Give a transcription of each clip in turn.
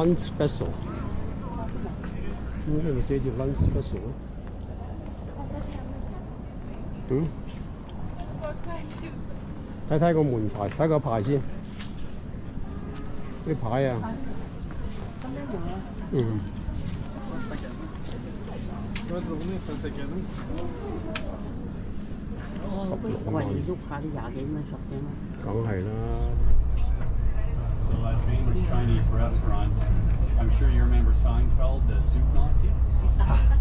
lunch special。咁呢度寫住 lunch special。嗯？睇睇個門牌，睇個牌先。啲牌啊。嗯。16萬。喐下啲20幾蚊、10幾蚊。梗係啦。So that famous Chinese restaurant, I'm sure you remember Seinfeld, the soup Nazi?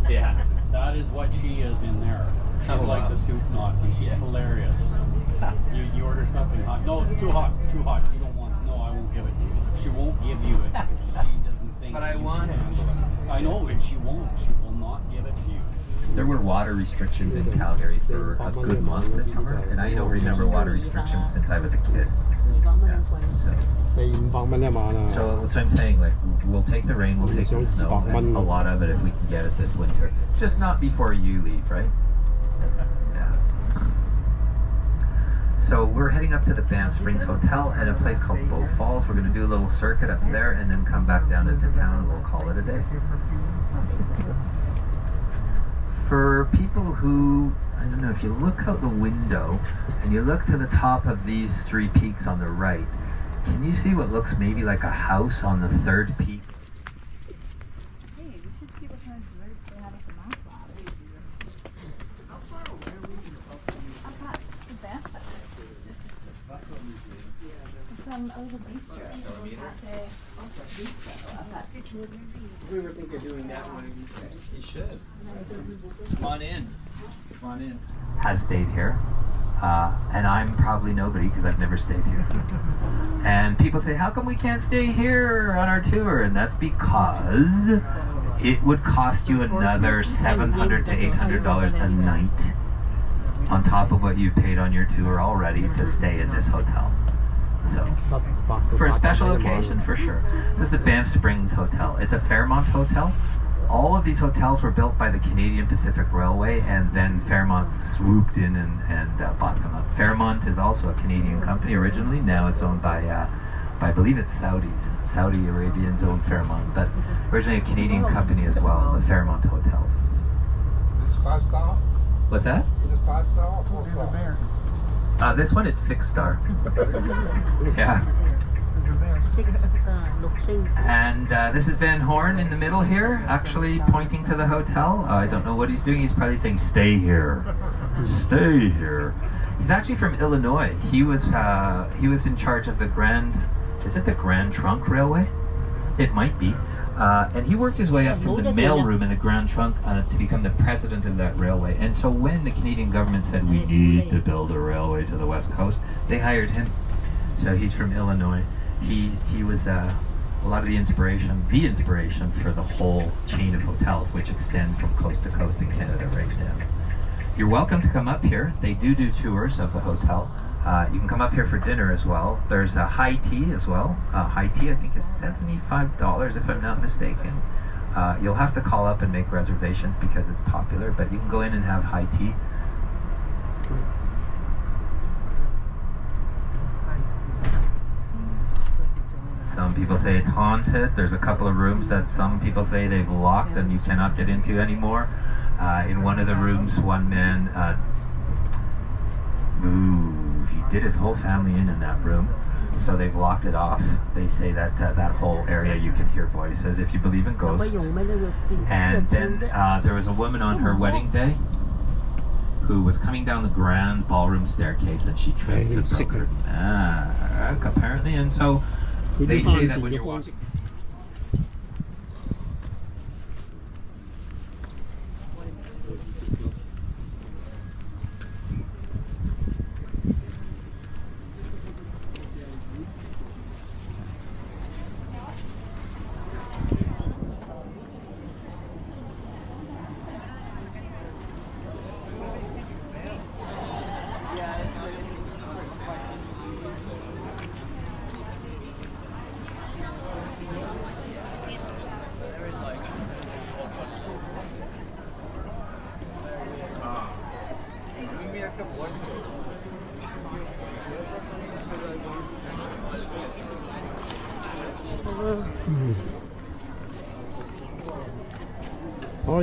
Yeah. That is what she is in there. She's like the soup Nazi. She's hilarious. You order something hot. No, it's too hot. Too hot. You don't want it. No, I won't give it to you. She won't give you it. She doesn't think. But I want it. I know, and she won't. She will not give it to you. There were water restrictions in Calgary for a good month this summer, and I don't remember water restrictions since I was a kid. Yeah, so that's what I'm saying. Like, we'll take the rain, we'll take the snow, and a lot of it if we can get it this winter. Just not before you leave, right? Yeah. So we're heading up to the Banff Springs Hotel at a place called Bow Falls. We're going to do a little circuit up there and then come back down into town and we'll call it a day. For people who, I don't know, if you look out the window and you look to the top of these 3 peaks on the right, can you see what looks maybe like a house on the 3rd peak? Hey, we should see what kind of birds they have at the mountain. How far away are we from the Banff? From a little bistro. We were thinking of doing that one of these days. You should. Come on in. Come on in. Has stayed here. And I'm probably nobody because I've never stayed here. And people say, how come we can't stay here on our tour? And that's because it would cost you another $700 to $800 a night on top of what you paid on your tour already to stay in this hotel. So, for a special occasion, for sure. This is the Banff Springs Hotel. It's a Fairmont hotel. All of these hotels were built by the Canadian Pacific Railway, and then Fairmont swooped in and bought them up. Fairmont is also a Canadian company originally. Now it's owned by I believe it's Saudis. Saudi Arabians own Fairmont, but originally a Canadian company as well, the Fairmont Hotels. Is it 5-star? What's that? Is it 5-star or 4-star? This one, it's 6-star. Yeah. 6-star, And this is Van Horn in the middle here, actually pointing to the hotel. I don't know what he's doing. He's probably saying, stay here. Stay here. He's actually from Illinois. He was in charge of the is it the Grand Trunk Railway? It might be. And he worked his way up from the mailroom in the Grand Trunk to become the president of that railway. And so when the Canadian government said we need to build a railway to the West Coast, they hired him. So he's from Illinois. He was a lot of the inspiration for the whole chain of hotels, which extend from coast to coast in Canada right now. You're welcome to come up here. They do tours of the hotel. You can come up here for dinner as well. There's a high tea as well. High tea I think is $75 if I'm not mistaken. You'll have to call up and make reservations because it's popular, but you can go in and have high tea. Some people say it's haunted. There's a couple of rooms that some people say they've locked and you cannot get into anymore. In one of the rooms, one man he did his whole family in that room, so they've locked it off. They say that that whole area you can hear voices if you believe in ghosts. And then there was a woman on her wedding day who was coming down the grand ballroom staircase and she tripped and broke her neck, apparently. And so they say that when you're watching.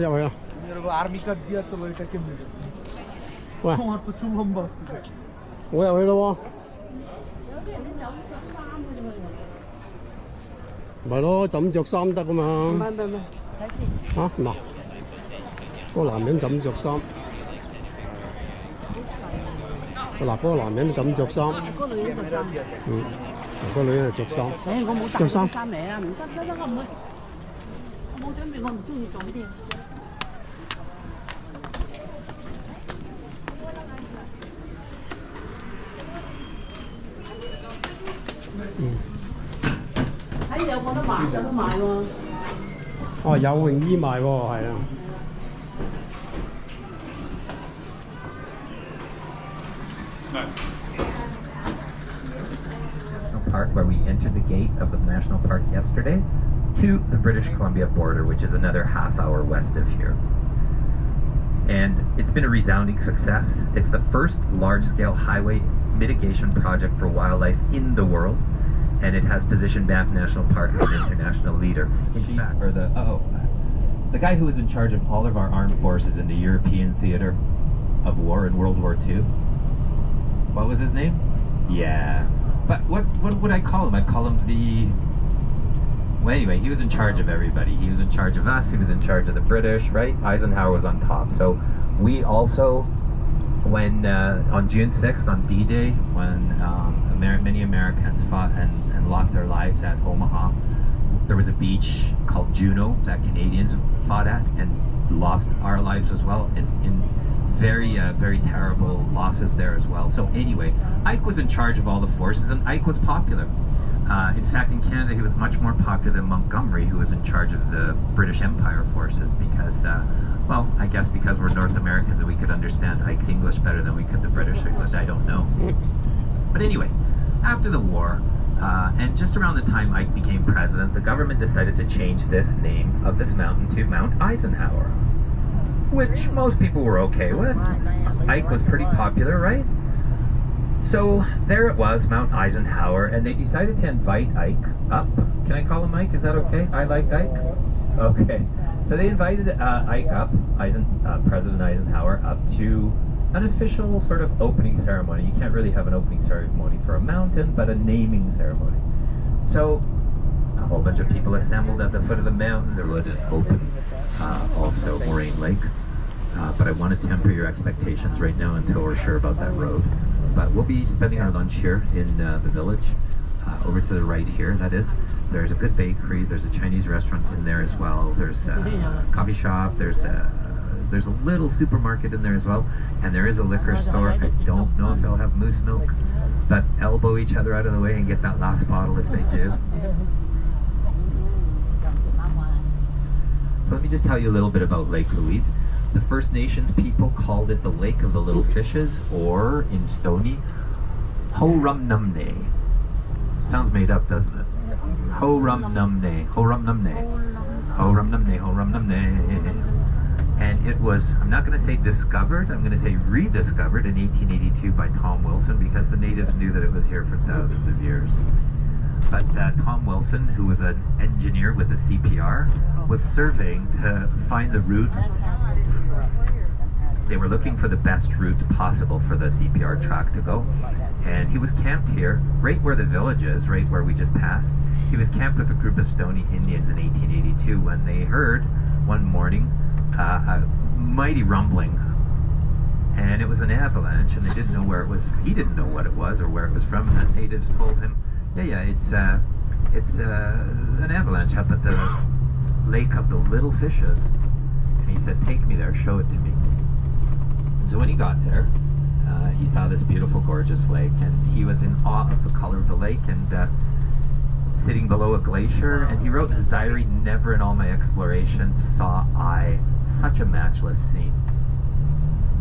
入去啦。 Army card dia tuloy ka kim. 喂， Kung ato chumam ba? 我入去咯喎。咪咯，就咁着衫得噶嘛。唔係，嚇嗱，嗰個男人就咁着衫。嗱，嗰個男人就咁着衫。嗰個女人着衫。嗯，嗰個女人就着衫。我冇帶着衫衫嚟啊！唔得，我唔會。我冇準備，我唔中意做呢啲。喺有冇得賣？有得賣喎。哦，有泳衣賣喎，係啊。 Park, where we entered the gate of the national park yesterday, to the British Columbia border, which is another half-hour west of here. And it's been a resounding success. It's the first large-scale highway mitigation project for wildlife in the world, and it has positioned Banff National Park as an international leader. In fact, or the guy who was in charge of all of our armed forces in the European theater of war in World War II. What was his name? Yeah. But what would I call him? I'd call him the... Well, anyway, he was in charge of everybody. He was in charge of us. He was in charge of the British, right? Eisenhower was on top. So we also, when on June 6th, on D-Day, when many Americans fought and lost their lives at Omaha, there was a beach called Juno that Canadians fought at and lost our lives as well in very, very terrible losses there as well. So anyway, Ike was in charge of all the forces, and Ike was popular. In fact, in Canada, he was much more popular than Montgomery, who was in charge of the British Empire forces, because, well, I guess because we're North Americans and we could understand Ike's English better than we could the British English, I don't know. But anyway, after the war, and just around the time Ike became president, the government decided to change this name of this mountain to Mount Eisenhower, which most people were okay with. Ike was pretty popular, right? So there it was, Mount Eisenhower, and they decided to invite Ike up. Can I call him Ike? Is that okay? I like Ike? Okay. So they invited Ike up, President Eisenhower, up to an official sort of opening ceremony. You can't really have an opening ceremony for a mountain, but a naming ceremony. So a whole bunch of people assembled at the foot of the mountain. There was an open, also Moraine Lake. But I want to temper your expectations right now until we're sure about that road. But we'll be spending our lunch here in the village, over to the right here, that is. There's a good bakery, there's a Chinese restaurant in there as well, there's a coffee shop, there's a little supermarket in there as well, and there is a liquor store. I don't know if they'll have moose milk, but elbow each other out of the way and get that last bottle if they do. So let me just tell you a little bit about Lake Louise. The First Nations people called it the Lake of the Little Fishes, or in Stony, Ho-Rum-Num-Ne. Sounds made up, doesn't it? Ho-Rum-Num-Ne, Ho-Rum-Num-Ne, Ho-Rum-Num-Ne, Ho-Rum-Num-Ne. And it was, I'm not going to say discovered, I'm going to say rediscovered in 1882 by Tom Wilson, because the natives knew that it was here for thousands of years. But Tom Wilson, who was an engineer with the CPR, was surveying to find the route. They were looking for the best route possible for the CPR track to go. And he was camped here, right where the village is, right where we just passed. He was camped with a group of Stoney Indians in 1882 when they heard one morning a mighty rumbling. And it was an avalanche, and they didn't know where it was. He didn't know what it was or where it was from. And the natives told him, yeah, it's an avalanche up at the Lake of the Little Fishes. And he said, take me there, show it to me. And so when he got there, he saw this beautiful, gorgeous lake, and he was in awe of the color of the lake, and sitting below a glacier, and he wrote in his diary, never in all my explorations saw I such a matchless scene.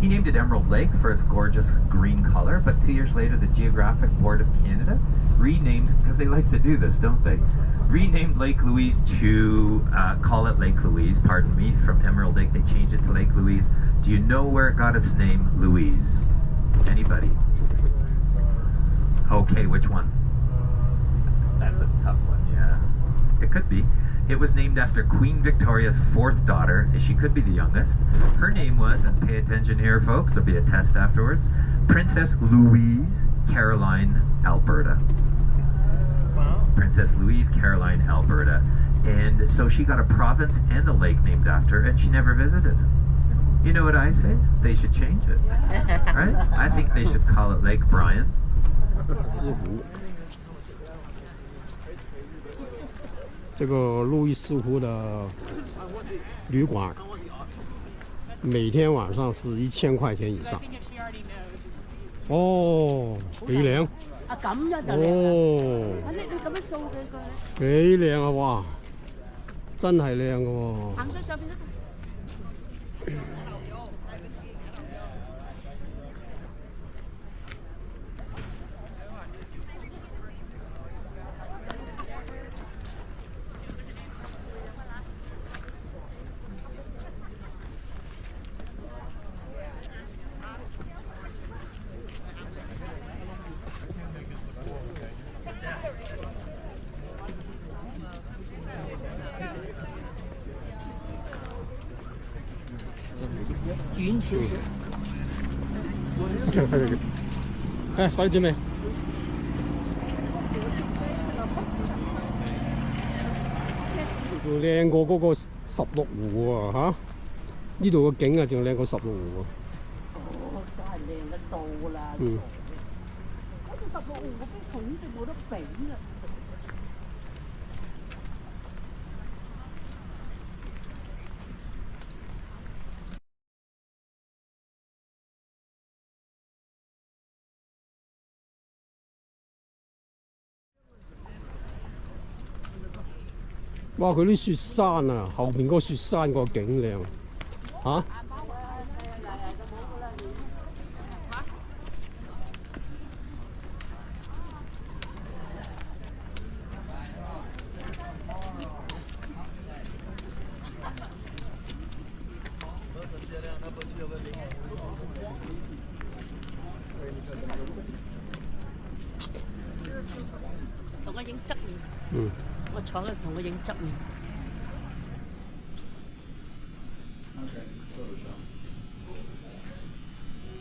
He named it Emerald Lake for its gorgeous green color, but 2 years later the Geographic Board of Canada renamed, because they like to do this, don't they? Renamed Lake Louise to call it Lake Louise, pardon me, from Emerald Lake. They changed it to Lake Louise. Do you know where it got its name, Louise? Anybody? Okay, which one? That's a tough one, yeah. It could be. It was named after Queen Victoria's 4th daughter. She could be the youngest. Her name was, and pay attention here, folks, there'll be a test afterwards, Princess Louise Caroline Alberta. Wow. Princess Louise Caroline Alberta. And so she got a province and a lake named after her, and she never visited. You know what I say? They should change it. Right? I think they should call it Lake Brian. 斯湖，这个路易斯湖的旅馆，每天晚上是1000塊錢以上。哦，幾靚！啊咁樣就靚啦。哦，你咁樣掃佢個。幾靚啊！哇，真係靚嘅喎。行上上邊都得。遠少少。誒，快啲準備。靚過嗰個16湖喎嚇！呢度個景啊，仲靚過16湖喎。哦，真係靚得到啦！嗯。嗰個16湖嗰邊肯定冇得比啦。哇！佢啲雪山啊，後邊嗰個雪山個景靚嚇。同我影側面。嗯。我坐喺度同佢影側面。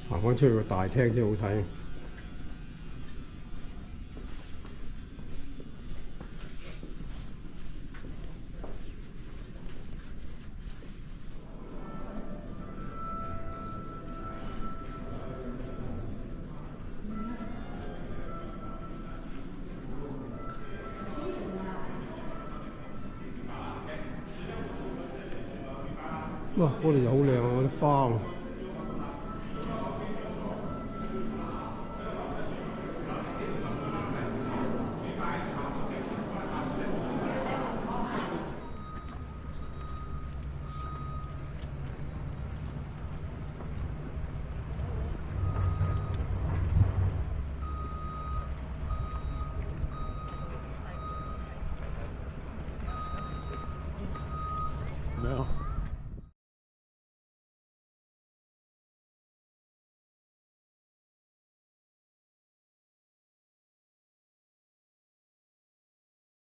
行翻出去個大廳先好睇。哇！嗰度又好靚啊，啲花喎。